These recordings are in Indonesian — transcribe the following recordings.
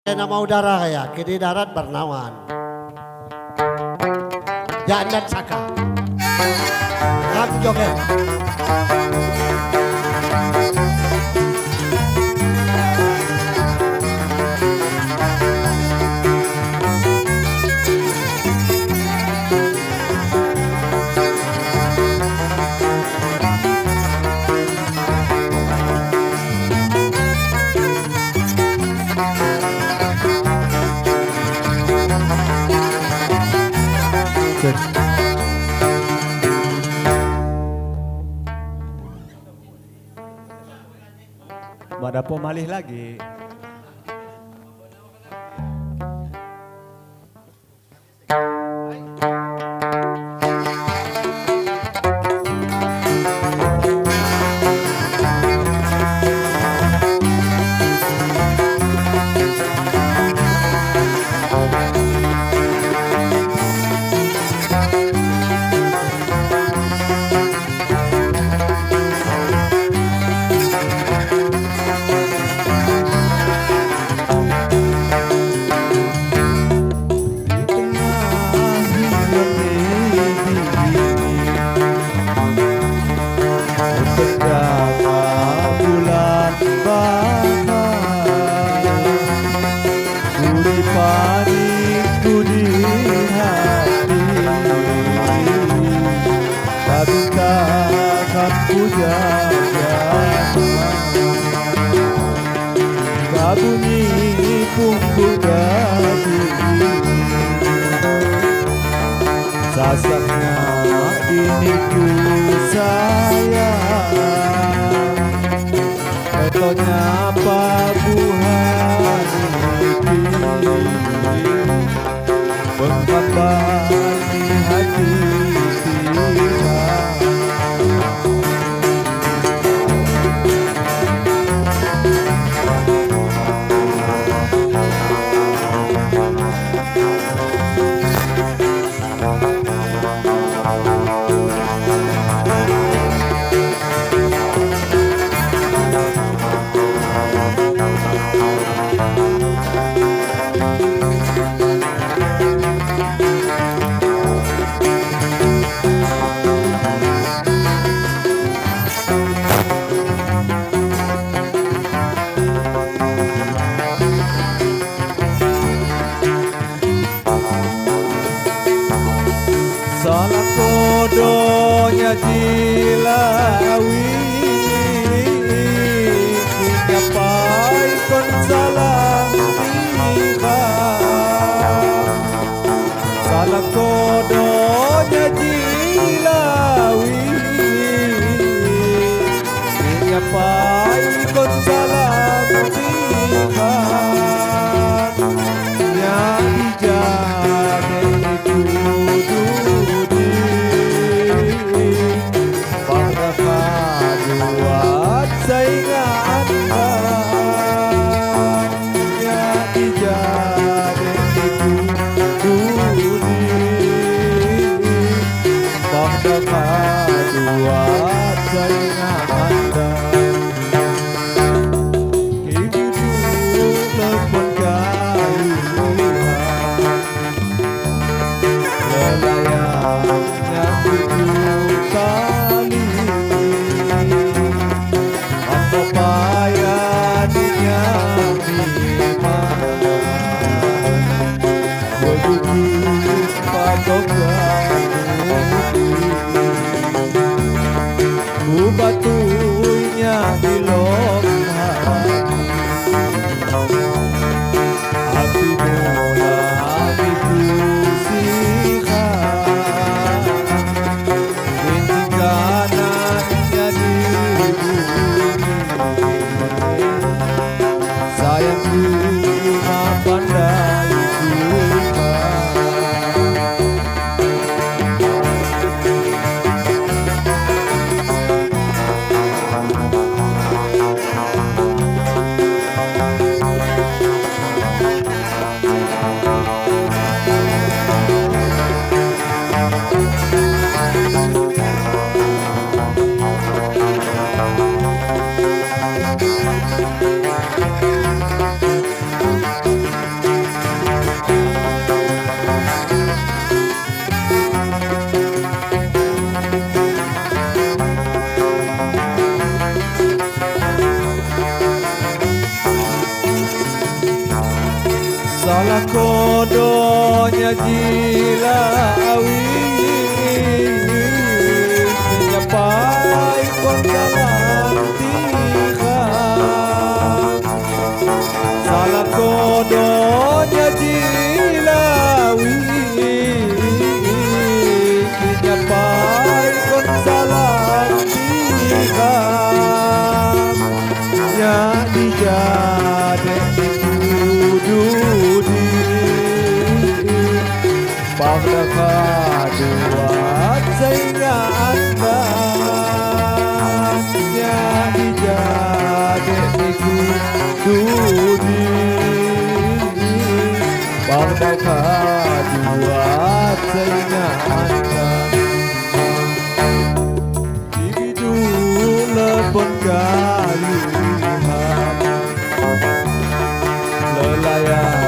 Nama udara ya, kiri darat bernawan. Jangan saka. Ngam joget. Madapo malih lagi. Bunyi punggung dadi sasaknya ini ku sayang etonya pabuhan penghambani hati kita. Salah kodonya Cilawi Nyapai kon salah tiba. Salah kodonya Cilawi Nyapai kon salah tiba. Yang dijadi kudu buat saingan ya dijadi dudi Salah kodonya jilawi menyapai konsalan tiga. Salah kodonya jilawi menyapai konsalan tiga. Ya dijadek dududi pada kaduat sehingga anda ya dijadek dududi pada kaduat sehingga anda hidu lepon kayu layang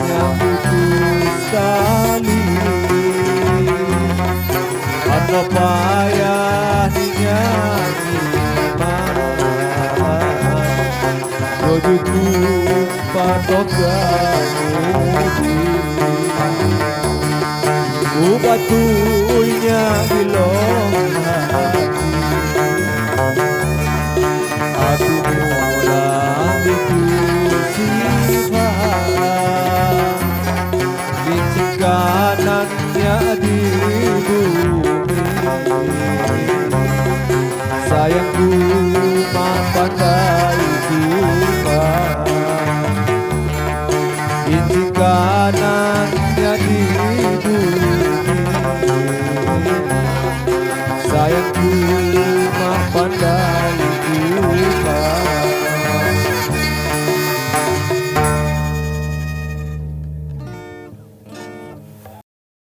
yang putus tali apa payah dinyanyi rojuku patok ganudi ubatunya di long hati mulang itu kanannya di bumi sayangku pandai bunga inci kanan